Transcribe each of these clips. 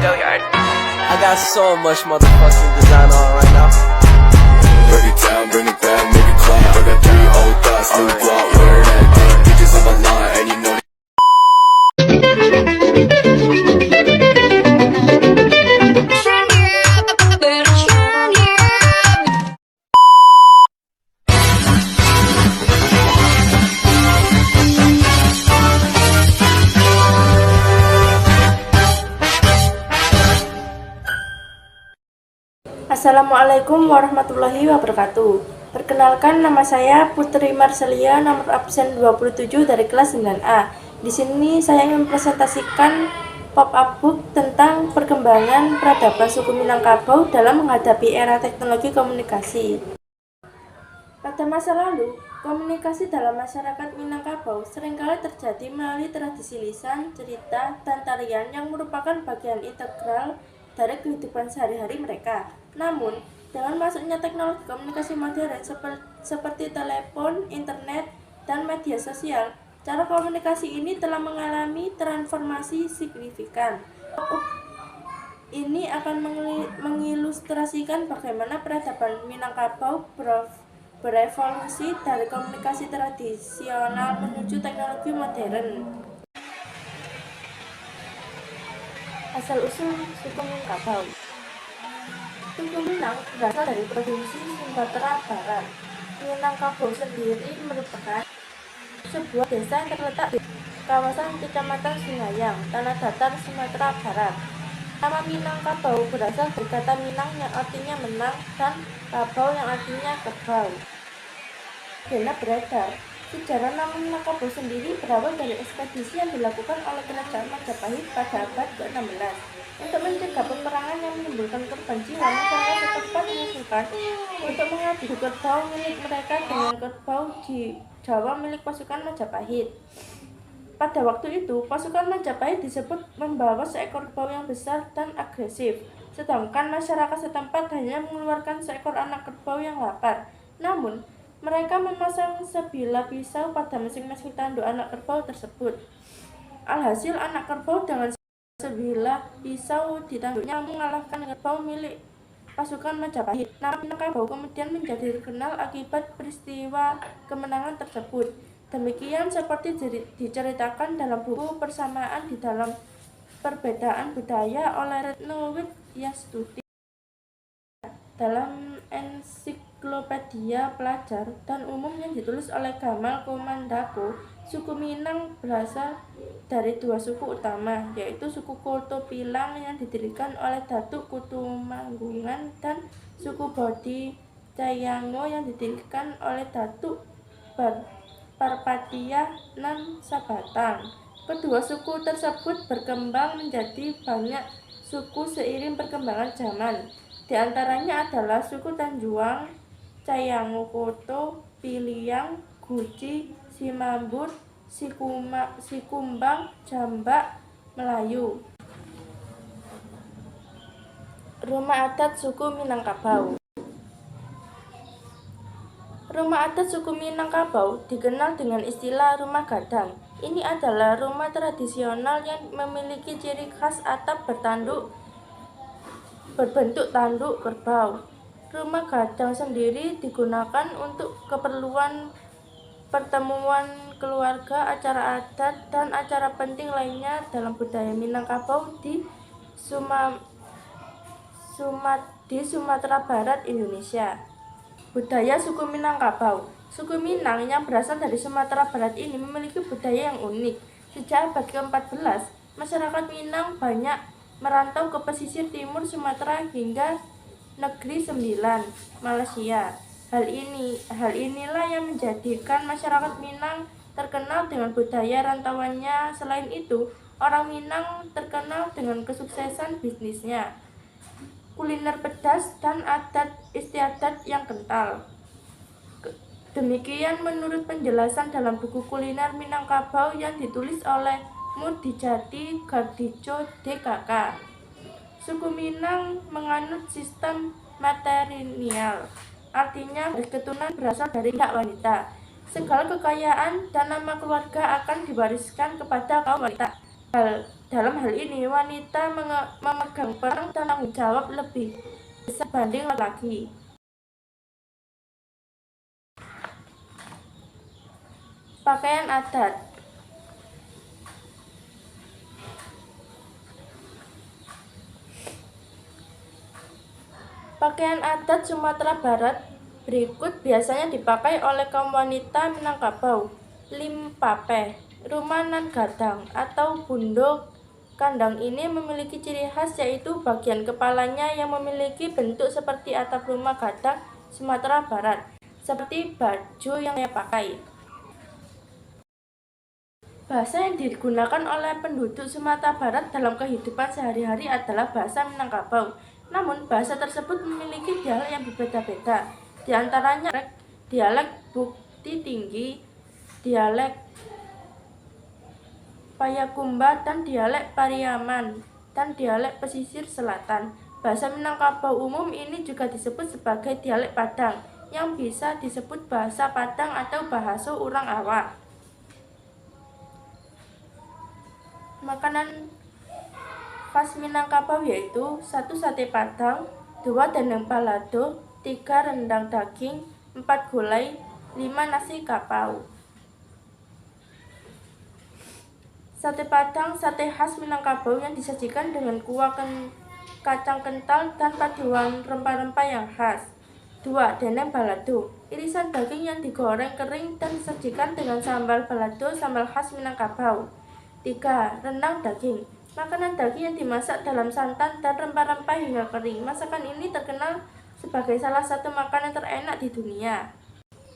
I got so much motherfucking design on right now. Break it down, bring it back, make it clap. I got 3 old thoughts, new block, where that dick. Bitches on my line, and you know. Assalamualaikum warahmatullahi wabarakatuh. Perkenalkan, nama saya Putri Marcelia, nomor absen 27 dari kelas 9A. Di sini saya ingin mempresentasikan pop-up book tentang perkembangan peradaban suku Minangkabau dalam menghadapi era teknologi komunikasi. Pada masa lalu, komunikasi dalam masyarakat Minangkabau seringkali terjadi melalui tradisi lisan, cerita, dan tarian yang merupakan bagian integral dari kehidupan sehari-hari mereka. Namun, dengan masuknya teknologi komunikasi modern seperti telepon, internet, dan media sosial, cara komunikasi ini telah mengalami transformasi signifikan. Ini akan mengilustrasikan bagaimana peradaban Minangkabau berevolusi dari komunikasi tradisional menuju teknologi modern. Asal-usul suku Minangkabau. Suku Minang berasal dari provinsi Sumatera Barat. Minangkabau sendiri merupakan sebuah desa yang terletak di kawasan Kecamatan Singayang, Tanah Datar, Sumatera Barat. Nama Minangkabau berasal dari kata Minang yang artinya menang dan Kabau yang artinya kerbau. Bena beredar, sejarah nama Minangkabau sendiri berawal dari ekspedisi yang dilakukan oleh Kerajaan Majapahit pada abad ke-16. Untuk mencegah peperangan yang menimbulkan korban jiwa, masyarakat setempat mengusulkan untuk mengadu kerbau milik mereka dengan kerbau di Jawa milik pasukan Majapahit. Pada waktu itu, pasukan Majapahit disebut membawa seekor kerbau yang besar dan agresif, sedangkan masyarakat setempat hanya mengeluarkan seekor anak kerbau yang lapar. Namun, mereka memasang sebilah pisau pada masing-masing tanduk anak kerbau tersebut. Alhasil, anak kerbau dengan sebilah pisau di tanduknya mengalahkan kerbau milik pasukan Majapahit. Nama Minangkabau kemudian menjadi terkenal akibat peristiwa kemenangan tersebut. Demikian seperti diceritakan dalam buku Persamaan di dalam Perbedaan Budaya oleh Retno Widyastuti. Dalam ensiklopedia pelajar dan umum yang ditulis oleh Gamal Komandako, suku Minang berasal dari 2 suku utama, yaitu suku Koto Pilang yang didirikan oleh Datuk Kutumanggungan dan suku Bodi Cayango yang didirikan oleh Datuk Parpatia nan Sabatang. Kedua suku tersebut berkembang menjadi banyak suku seiring perkembangan zaman. Di antaranya adalah suku Tanjuang, Cayango Koto, Piliang, Guci, Simambur, Sikumbang, Jambak, Melayu. Rumah adat suku Minangkabau. Rumah adat suku Minangkabau dikenal dengan istilah rumah gadang. Ini adalah rumah tradisional yang memiliki ciri khas atap berbentuk tanduk kerbau. Rumah gadang sendiri digunakan untuk keperluan pertemuan keluarga, acara adat, dan acara penting lainnya dalam budaya Minangkabau di Sumatera Barat, Indonesia. Budaya suku Minangkabau. Suku Minang yang berasal dari Sumatera Barat ini memiliki budaya yang unik. Sejak abad ke-14, masyarakat Minang banyak merantau ke pesisir timur Sumatera hingga Negeri Sembilan, Malaysia. Hal inilah yang menjadikan masyarakat Minang terkenal dengan budaya rantauannya. Selain itu, orang Minang terkenal dengan kesuksesan bisnisnya, kuliner pedas, dan adat istiadat yang kental. Demikian menurut penjelasan dalam buku kuliner Minangkabau yang ditulis oleh Mudijati Gardijo DKK. Suku Minang menganut sistem matrilineal, artinya keturunan berasal dari pihak wanita. Segala kekayaan dan nama keluarga akan diwariskan kepada kaum wanita. Dalam hal ini, wanita memegang peran tanggung jawab lebih besar dibanding laki-laki. Pakaian adat. Pakaian adat Sumatera Barat berikut biasanya dipakai oleh kaum wanita Minangkabau: limpapeh, rumah nan gadang atau bundok. Kandang ini memiliki ciri khas, yaitu bagian kepalanya yang memiliki bentuk seperti atap rumah gadang Sumatera Barat, seperti baju yang saya pakai. Bahasa yang digunakan oleh penduduk Sumatera Barat dalam kehidupan sehari-hari adalah bahasa Minangkabau. Namun, bahasa tersebut memiliki dialek yang berbeda-beda. Di antaranya dialek Bukti Tinggi, dialek Payakumba, dan dialek Pariaman, dan dialek pesisir selatan. Bahasa Minangkabau umum ini juga disebut sebagai dialek Padang, yang bisa disebut bahasa Padang atau bahasa urang awak. Makanan khas Minangkabau yaitu 1 sate padang, 2 dendeng balado, 3 rendang daging, 4 gulai, 5 nasi kapau. Sate padang, sate khas Minangkabau yang disajikan dengan kuah kacang kental dan paduan rempah-rempah yang khas. 2. Dendeng balado, irisan daging yang digoreng kering dan disajikan dengan sambal balado, sambal khas Minangkabau. 3. Rendang daging, makanan daging yang dimasak dalam santan dan rempah-rempah hingga kering. Masakan ini terkenal sebagai salah satu makanan terenak di dunia.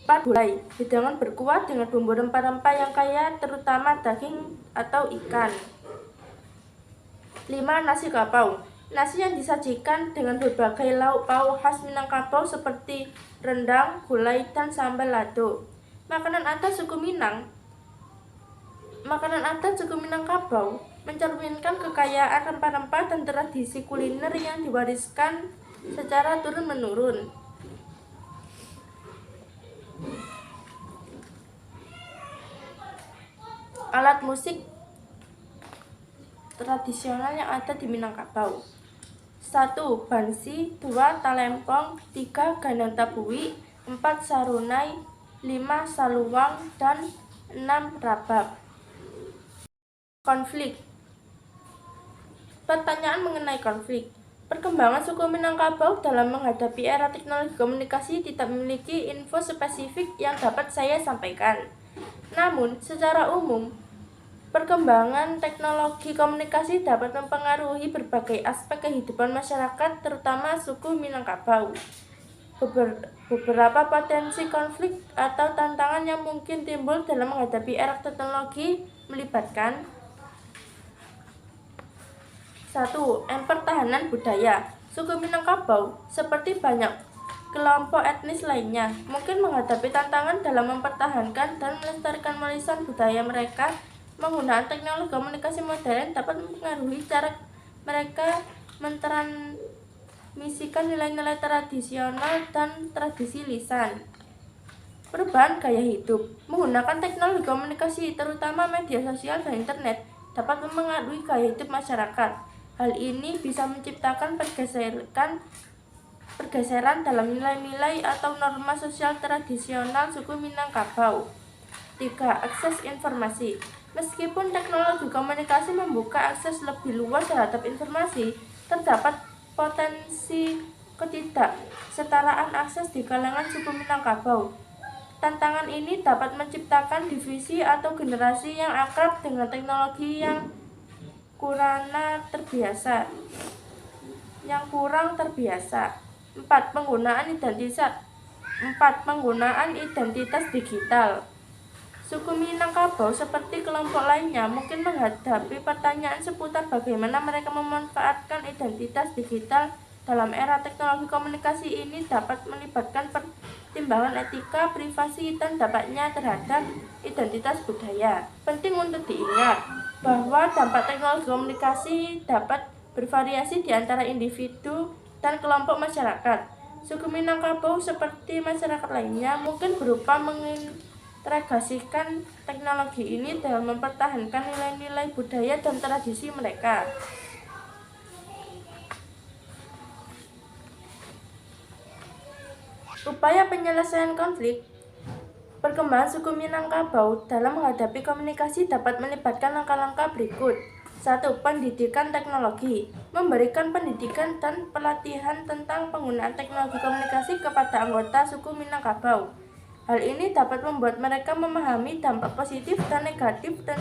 4. Gulai, hidangan berkuah dengan bumbu rempah-rempah yang kaya, terutama daging atau ikan. 5. Nasi kapau, nasi yang disajikan dengan berbagai lauk pauk khas Minangkabau seperti rendang, gulai, dan sambal lado. Makanan adat suku Minangkabau mencerminkan kekayaan rempah-rempah dan tradisi kuliner yang diwariskan secara turun-menurun. Alat musik tradisional yang ada di Minangkabau: 1. Bansi, 2. Talempong, 3. Gandang tabui, 4. sarunai, 5. saluang, dan 6. rabab. Konflik. Pertanyaan mengenai konflik. Perkembangan suku Minangkabau dalam menghadapi era teknologi komunikasi tidak memiliki info spesifik yang dapat saya sampaikan. Namun, secara umum, perkembangan teknologi komunikasi dapat mempengaruhi berbagai aspek kehidupan masyarakat, terutama suku Minangkabau. Beberapa potensi konflik atau tantangan yang mungkin timbul dalam menghadapi era teknologi melibatkan: 1. Pertahanan budaya. Suku Minangkabau, seperti banyak kelompok etnis lainnya, mungkin menghadapi tantangan dalam mempertahankan dan melestarikan warisan budaya mereka. Menggunakan teknologi komunikasi modern dapat mempengaruhi cara mereka mentransmisikan nilai-nilai tradisional dan tradisi lisan. Perubahan gaya hidup. Menggunakan teknologi komunikasi, terutama media sosial dan internet, dapat mempengaruhi gaya hidup masyarakat. Hal ini bisa menciptakan pergeseran dalam nilai-nilai atau norma sosial tradisional suku Minangkabau. 3. Akses informasi. Meskipun teknologi komunikasi membuka akses lebih luas terhadap informasi, terdapat potensi ketidaksetaraan akses di kalangan suku Minangkabau. Tantangan ini dapat menciptakan divisi atau generasi yang akrab dengan teknologi yang kurang terbiasa. 4. Penggunaan identitas digital. Suku Minangkabau seperti kelompok lainnya mungkin menghadapi pertanyaan seputar bagaimana mereka memanfaatkan identitas digital dalam era teknologi komunikasi. Ini dapat melibatkan pertimbangan etika, privasi, dan dampaknya terhadap identitas budaya. Penting untuk diingat bahwa dampak teknologi komunikasi dapat bervariasi di antara individu dan kelompok masyarakat. Suku Minangkabau seperti masyarakat lainnya mungkin berupa mengintegrasikan teknologi ini dalam mempertahankan nilai-nilai budaya dan tradisi mereka. Upaya penyelesaian konflik perkembangan suku Minangkabau dalam menghadapi komunikasi dapat melibatkan langkah-langkah berikut. 1. Pendidikan teknologi. Memberikan pendidikan dan pelatihan tentang penggunaan teknologi komunikasi kepada anggota suku Minangkabau. Hal ini dapat membuat mereka memahami dampak positif dan negatif dan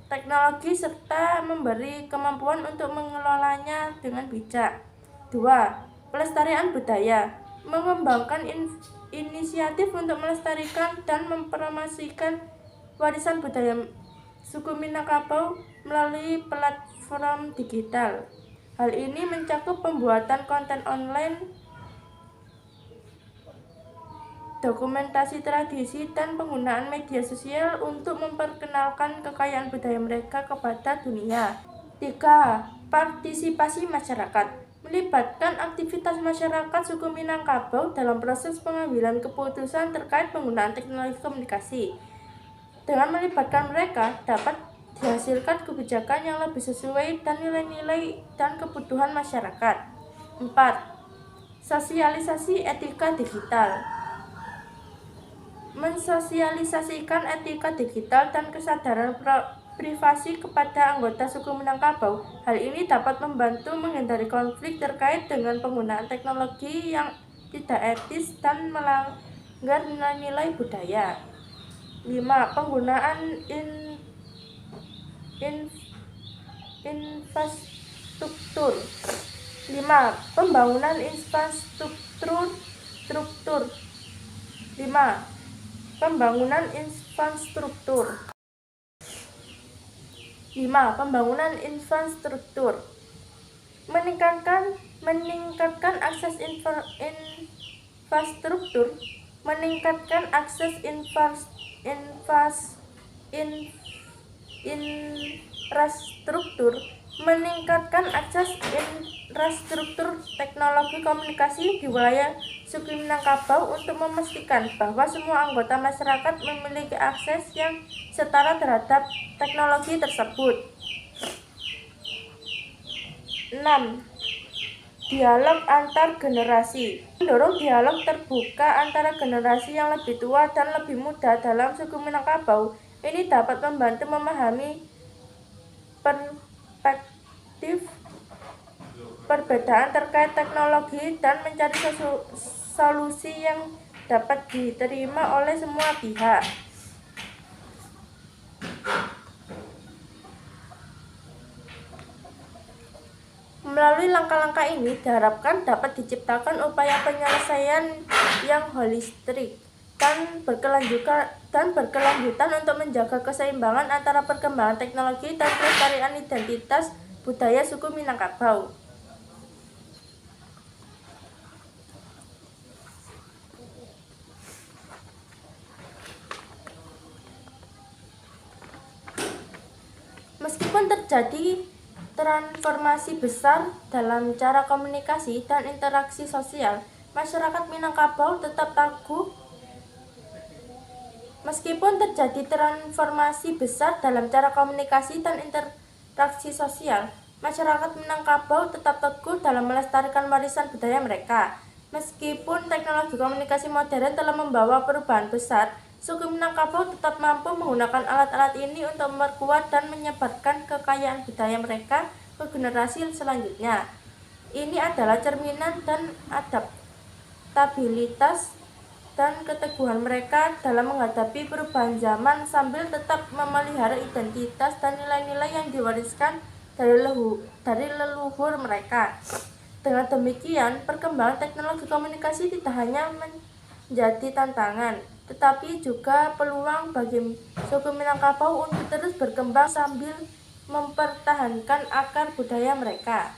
teknologi serta memberi kemampuan untuk mengelolanya dengan bijak. 2. Pelestarian budaya. Mengembangkan inisiatif untuk melestarikan dan mempromosikan warisan budaya suku Minangkabau melalui platform digital. Hal ini mencakup pembuatan konten online, dokumentasi tradisi, dan penggunaan media sosial untuk memperkenalkan kekayaan budaya mereka kepada dunia. 3. Partisipasi masyarakat. Melibatkan aktivitas masyarakat suku Minangkabau dalam proses pengambilan keputusan terkait penggunaan teknologi komunikasi. Dengan melibatkan mereka, dapat dihasilkan kebijakan yang lebih sesuai dan nilai-nilai dan kebutuhan masyarakat. 4. Sosialisasi etika digital. Mensosialisasikan etika digital dan kesadaran privasi kepada anggota suku Minangkabau. Hal ini dapat membantu menghindari konflik terkait dengan penggunaan teknologi yang tidak etis dan melanggar nilai-nilai budaya. 5. Penggunaan infrastruktur. 5. Pembangunan infrastruktur. 5. Pembangunan infrastruktur. 5. Pembangunan infrastruktur. Meningkatkan akses infrastruktur. Meningkatkan akses infrastruktur. Meningkatkan akses infrastruktur teknologi komunikasi di wilayah suku Minangkabau untuk memastikan bahwa semua anggota masyarakat memiliki akses yang setara terhadap teknologi tersebut. 6. Dialog antar generasi. Mendorong dialog terbuka antara generasi yang lebih tua dan lebih muda dalam suku Minangkabau. Ini dapat membantu memahami perspektif perbedaan terkait teknologi dan mencari solusi yang dapat diterima oleh semua pihak. Melalui langkah-langkah ini diharapkan dapat diciptakan upaya penyelesaian yang holistik dan berkelanjutan untuk menjaga keseimbangan antara perkembangan teknologi dan pelestarian identitas budaya suku Minangkabau. Meskipun terjadi transformasi besar dalam cara komunikasi dan interaksi sosial, masyarakat Minangkabau tetap teguh. Meskipun terjadi transformasi besar dalam cara komunikasi dan interaksi sosial, masyarakat Minangkabau tetap teguh dalam melestarikan warisan budaya mereka. Meskipun teknologi komunikasi modern telah membawa perubahan besar, suku Minangkabau tetap mampu menggunakan alat-alat ini untuk memperkuat dan menyebarkan kekayaan budaya mereka ke generasi selanjutnya. Ini adalah cerminan dan adaptabilitas dan keteguhan mereka dalam menghadapi perubahan zaman sambil tetap memelihara identitas dan nilai-nilai yang diwariskan dari leluhur mereka. Dengan demikian, perkembangan teknologi komunikasi tidak hanya menjadi tantangan, tetapi juga peluang bagi suku Minangkabau untuk terus berkembang sambil mempertahankan akar budaya mereka.